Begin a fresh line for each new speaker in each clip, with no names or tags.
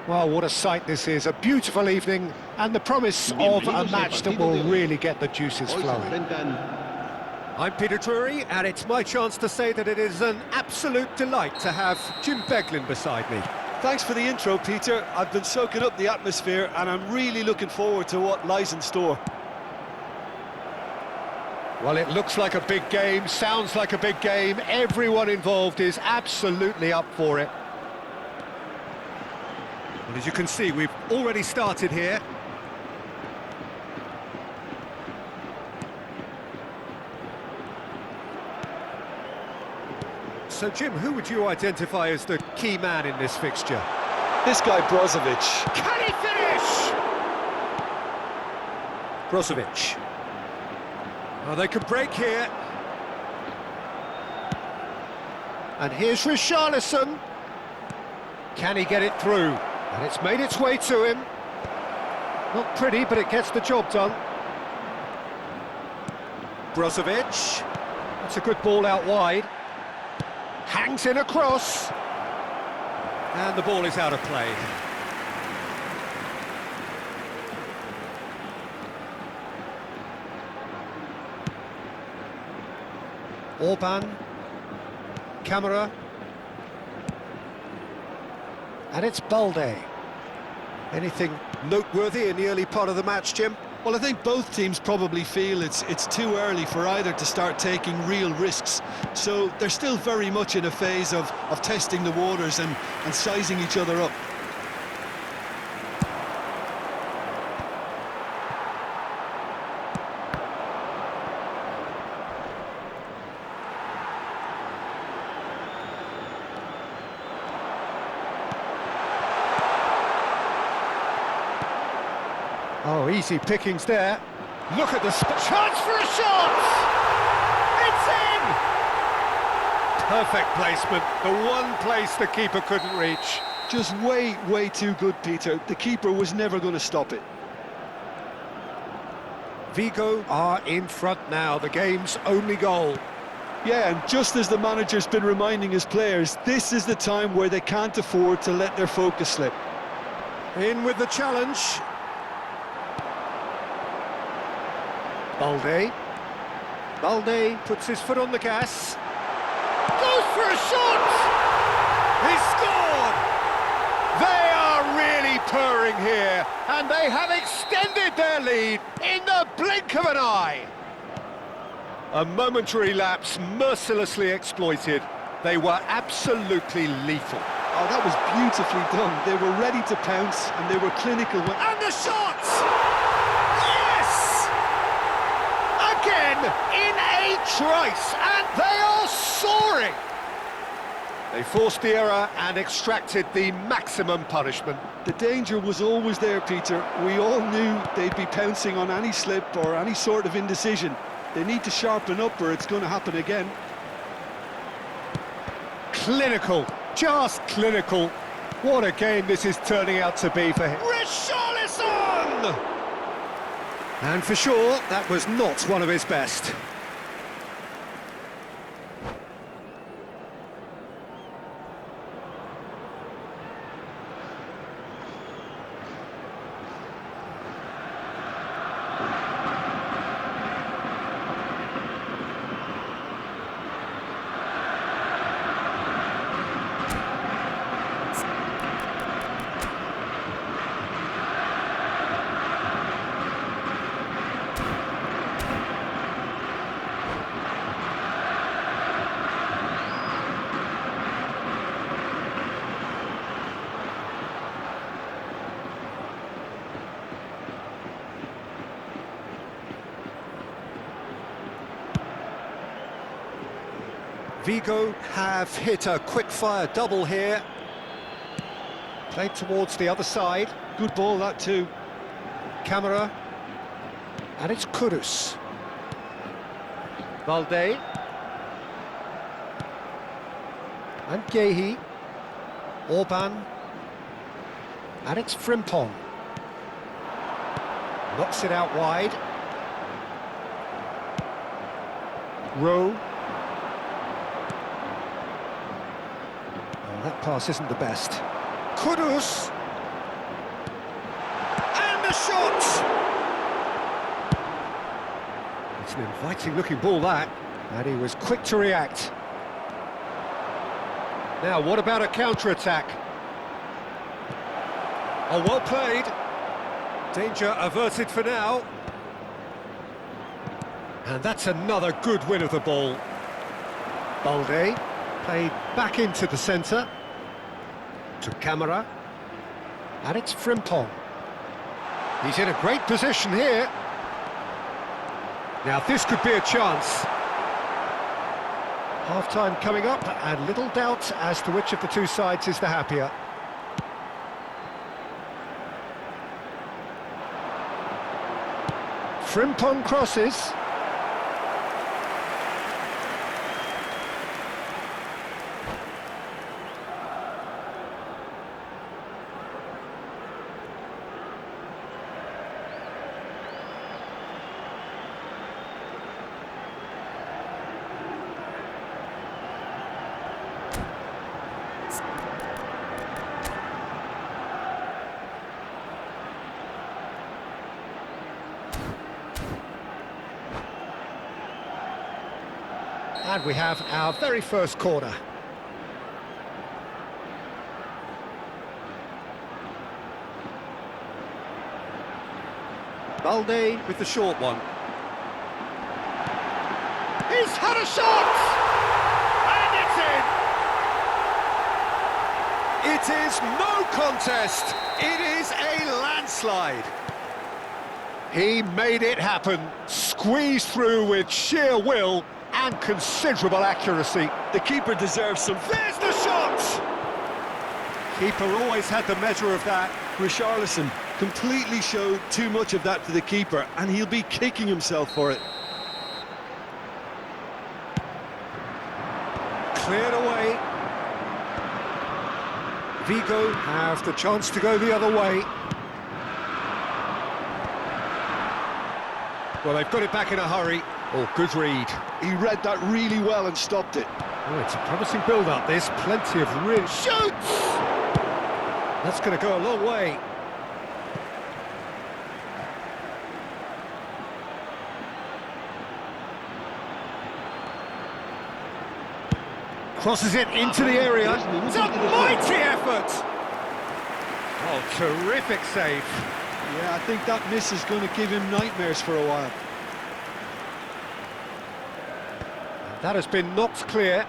Well, what a sight this is. A beautiful evening and the promise of a match that will really get the juices flowing. I'm Peter Drury, and it's my chance to say that it is an absolute delight to have Jim Beglin beside me.
Thanks for the intro, Peter. I've been soaking up the atmosphere and I'm really looking forward to what lies in store.
Well, it looks like a big game, sounds like a big game. Everyone involved is absolutely up for it.
And as you can see, we've already started here. So, Jim, who would you identify as the key man in this fixture?
This guy, Brozovic.
Can he finish?
Brozovic. Oh, they could break here.
And here's Richarlison. Can he get it through? And it's made its way to him. Not pretty, but it gets the job done.
Brozovic.
That's a good ball out wide. Hangs in across.
And the ball is out of play.
Orban. Camera. And it's Balde. Anything noteworthy in the early part of the match, Jim?
Well, I think both teams probably feel it's too early for either to start taking real risks. So they're still very much in a phase of testing the waters and sizing each other up.
Oh, easy pickings there. Look at the chance for a shot! It's in! Perfect placement, the one place the keeper couldn't reach.
Just way too good, Peter. The keeper was never going to stop it.
Vigo are in front now, the game's only goal.
Yeah, and just as the manager's been reminding his players, this is the time where they can't afford to let their focus slip.
In with the challenge. Balde. Balde puts his foot on the gas. Goes for a shot! He scored! They are really purring here, and they have extended their lead in the blink of an eye. A momentary lapse mercilessly exploited. They were absolutely lethal.
Oh, that was beautifully done. They were ready to pounce, and they were clinical.
And the shot! In a trice, and they are soaring. They forced the error and extracted the maximum punishment.
The danger was always there, Peter. We all knew they'd be pouncing on any slip or any sort of indecision. They need to sharpen up or it's going to happen again.
Clinical, just clinical. What a game this is turning out to be for him. Richarlison! And for sure, that was not one of his best. Vigo have hit a quick-fire double here. Played towards the other side.
Good ball, that too.
Camera. And it's Kudus. Balde. And Gehi. Orban. And it's Frimpong. Knocks it out wide. Rowe. Oh, that pass isn't the best. Kudus. a shot! It's an inviting-looking ball, that, and he was quick to react. Now, what about a counter-attack? Oh, well played. Danger averted for now. And that's another good win of the ball. Balde played back into the centre. To Camara. And it's Frimpong. He's in a great position here. Now this could be a chance. Half-time coming up, and little doubt as to which of the two sides is the happier. Frimpong crosses. And we have our very first corner. Balde with the short one. He's had a shot! And it's in! It is no contest. It is a landslide. He made it happen, squeezed through with sheer will and considerable accuracy.
The keeper deserves some...
There's the shot! Keeper always had the measure of that.
Richarlison completely showed too much of that to the keeper, and he'll be kicking himself for it.
Cleared away. Vigo have the chance to go the other way. Well, they've got it back in a hurry. Oh, good read.
He read that really well and stopped it.
Oh, it's a promising build-up, this. Plenty of real shoots! That's going to go a long way. Crosses it into the area. It's a mighty effort! Oh, terrific save.
Yeah, I think that miss is going to give him nightmares for a while.
That has been knocked clear.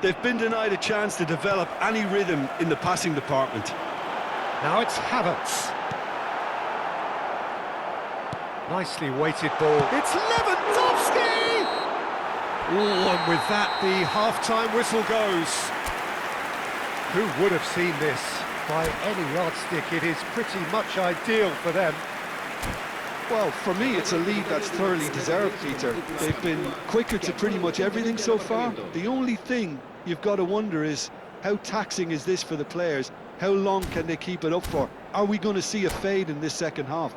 They've been denied a chance to develop any rhythm in the passing department.
Now it's Havertz. Nicely weighted ball. It's Lewandowski! Oh, and with that, the half-time whistle goes. Who would have seen this? By any yardstick, it is pretty much ideal for them.
Well, for me, it's a lead that's thoroughly deserved, Peter. They've been quicker to pretty much everything so far. The only thing you've got to wonder is, how taxing is this for the players? How long can they keep it up for? Are we going to see a fade in this second half?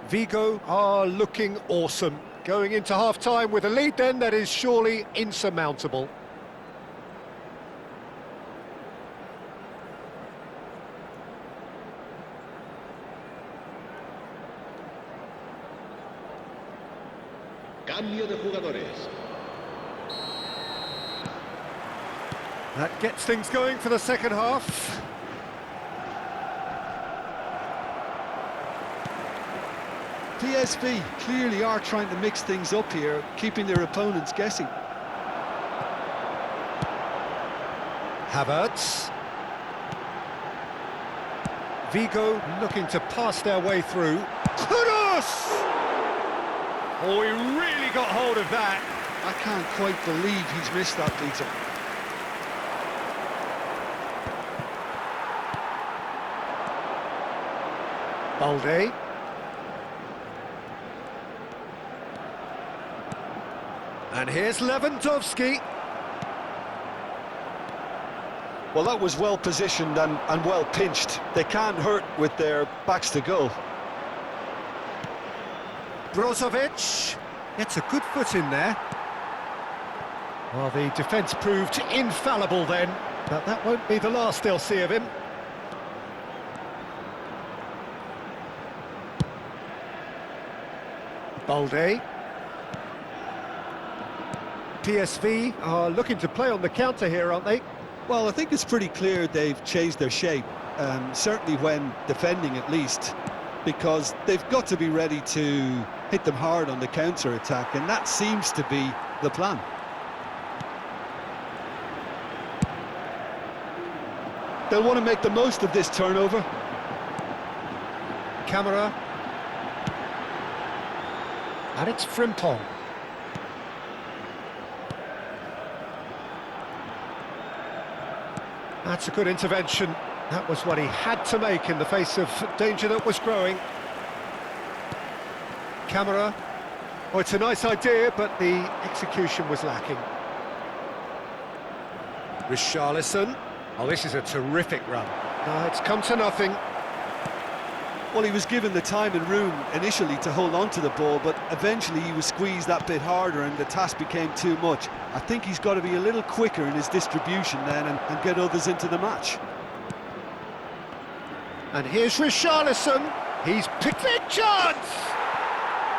Vigo are looking awesome. Going into half-time with a lead then that is surely insurmountable.
Cambio de jugadores.
That gets things going for the second half.
PSV clearly are trying to mix things up here, keeping their opponents guessing.
Havertz. Vigo looking to pass their way through. Kudus! Oh, he really got hold of that.
I can't quite believe he's missed that, Peter.
Balde. And here's Lewandowski.
Well, that was well positioned and well pinched. They can't hurt with their backs to goal.
Brozovic gets a good foot in there. Well, the defence proved infallible then, but that won't be the last they'll see of him. Balde. PSV are looking to play on the counter here, aren't they?
Well, I think it's pretty clear they've changed their shape, certainly when defending at least, because they've got to be ready to hit them hard on the counter-attack, and that seems to be the plan. They'll want to make the most of this turnover.
Camera. And it's Frimpong. That's a good intervention. That was what he had to make in the face of danger that was growing. Camera. Oh, it's a nice idea, but the execution was lacking. Richarlison. Oh, this is a terrific run. It's come to nothing.
Well, he was given the time and room initially to hold on to the ball, but eventually he was squeezed that bit harder and the task became too much. I think he's got to be a little quicker in his distribution then and get others into the match.
And here's Richarlison. He's picked a chance!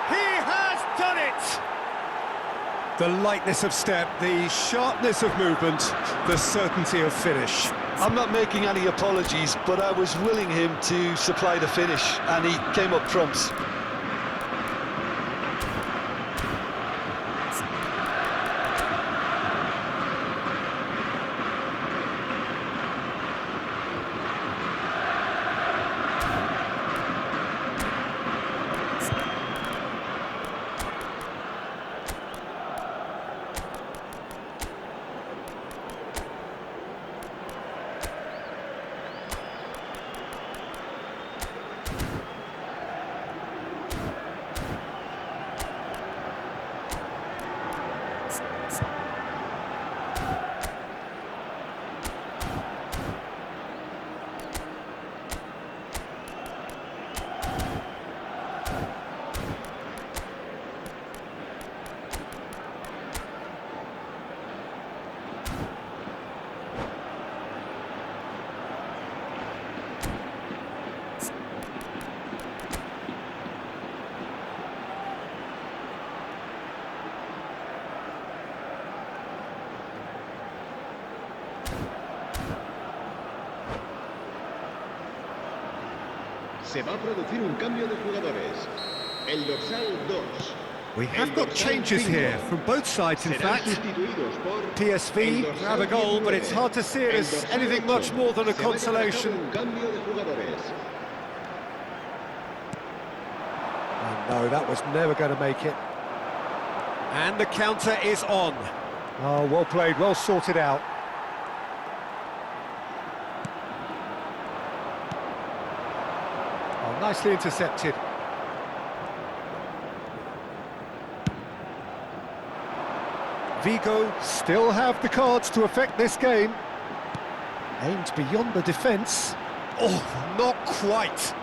He has done it! The lightness of step, the sharpness of movement, the certainty of finish.
I'm not making any apologies, but I was willing him to supply the finish, and he came up trumps.
Se va a producir un cambio de jugadores. El dorsal 2.
We have got changes here from both sides, in fact. PSV have a goal, but it's hard to see it as anything much more than a consolation. Oh, no, that was never going to make it. And the counter is on. Oh, well played, well sorted out. Oh, nicely intercepted. Vigo still have the cards to affect this game. Aimed beyond the defence. Oh, not quite.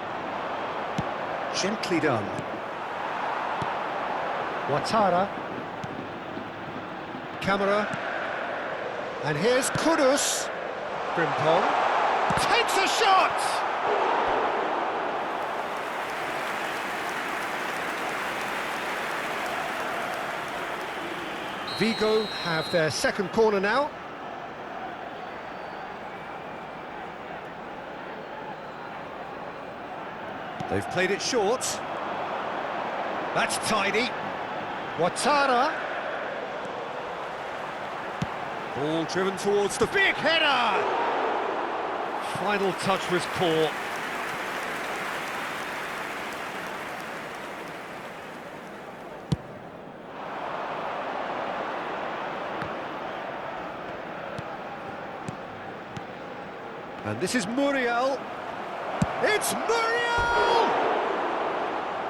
Gently done. Ouattara. Camera. And here's Kudus. Frimpong takes a shot! Vigo have their second corner now. They've played it short. That's tidy. Ouattara. Ball driven towards the big header. Final touch was poor. And this is Muriel. It's Muriel!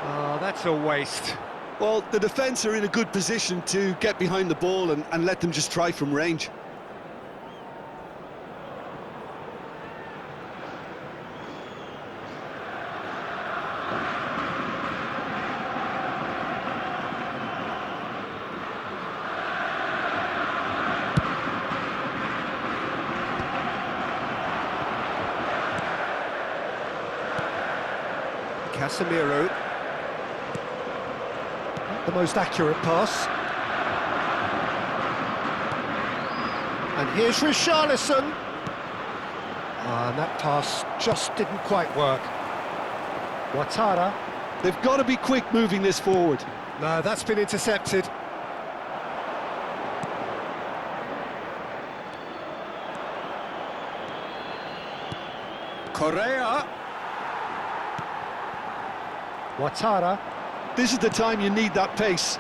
Oh, that's a waste.
Well, the defence are in a good position to get behind the ball and let them just try from range.
Casemiro. the most accurate pass. And here's Richarlison. And that pass just didn't quite work. Ouattara.
They've got to be quick moving this forward.
No, that's been intercepted. Correa. Ouattara.
This is the time you need that pace.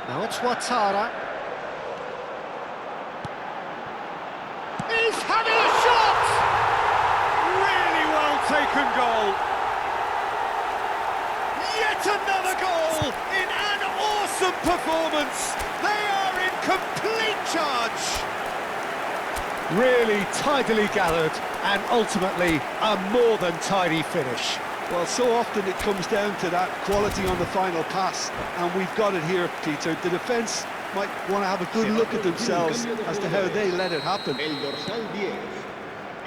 Now it's Ouattara. He's having a shot! Really well taken goal. Yet another goal in an awesome performance. They are in complete charge. Really tidily gathered and ultimately a more than tidy finish.
Well, so often it comes down to that quality on the final pass, and we've got it here, Peter. The defence might want to have a good look at themselves as to how they let it happen.
El dorsal 10.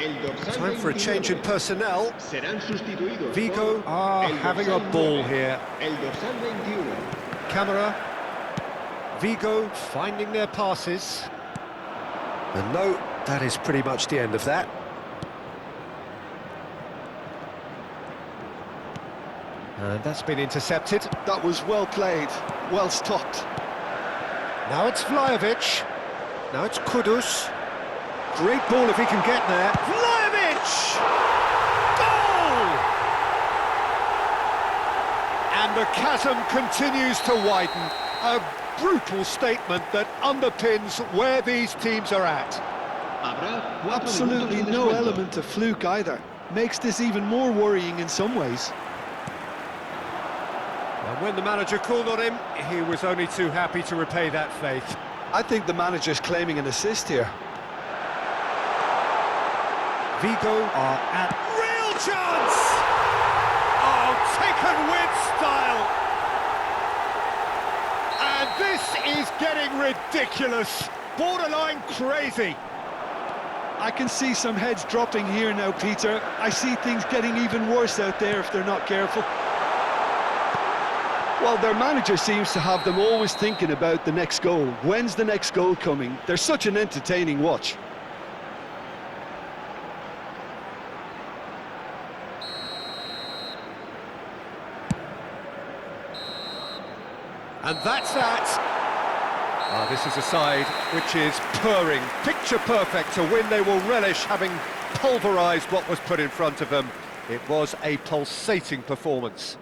El dorsal
Time for a change in personnel.
Serán sustituidos
Vigo
por
are
el
having a
dorsal
ball
9.
here.
El dorsal 21.
Camera. Vigo finding their passes. And no, that is pretty much the end of that. And that's been intercepted.
That was well played, well stopped.
Now it's Vlahovic. Now it's Kudus. Great ball if he can get there. Vlahovic! Goal! And the chasm continues to widen. A brutal statement that underpins where these teams are at.
Habrá 4
Absolutely
minutos de
no
descuento.
element of fluke either. Makes this even more worrying in some ways.
And when the manager called on him, he was only too happy to repay that faith.
I think the manager's claiming an assist here.
Vigo are at real chance! Oh, taken with style! And this is getting ridiculous, borderline crazy.
I can see some heads dropping here now, Peter. I see things getting even worse out there if they're not careful. Well, their manager seems to have them always thinking about the next goal. When's the next goal coming? They're such an entertaining watch.
And that's that. This is a side which is purring, picture perfect, a win they will relish, having pulverised what was put in front of them. It was a pulsating performance.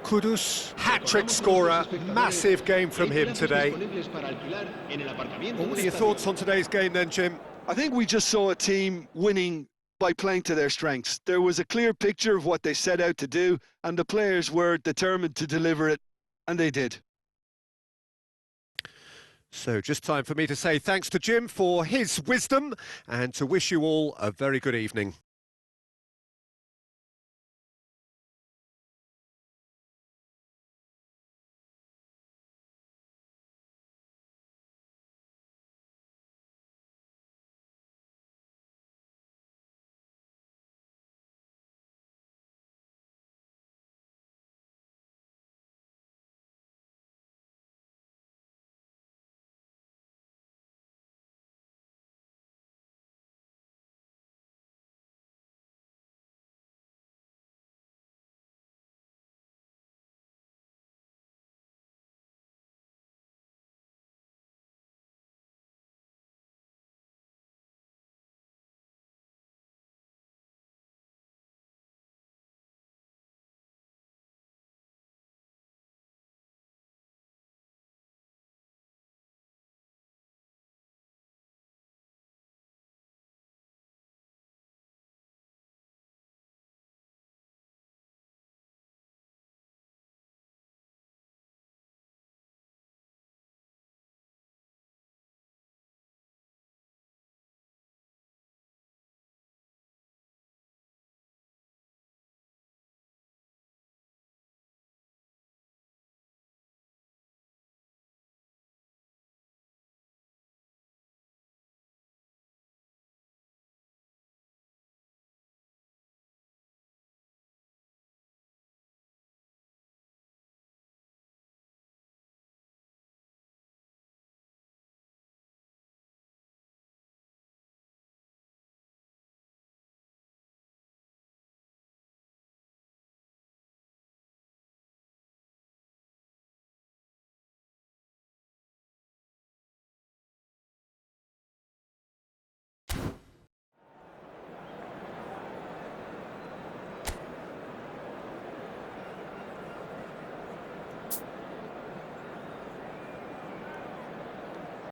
Kudus, hat-trick scorer, massive game from him today. Well, what are your thoughts on today's game then, Jim?
I think we just saw a team winning by playing to their strengths. There was a clear picture of what they set out to do, and the players were determined to deliver it, and they did.
So just time for me to say thanks to Jim for his wisdom and to wish you all a very good evening.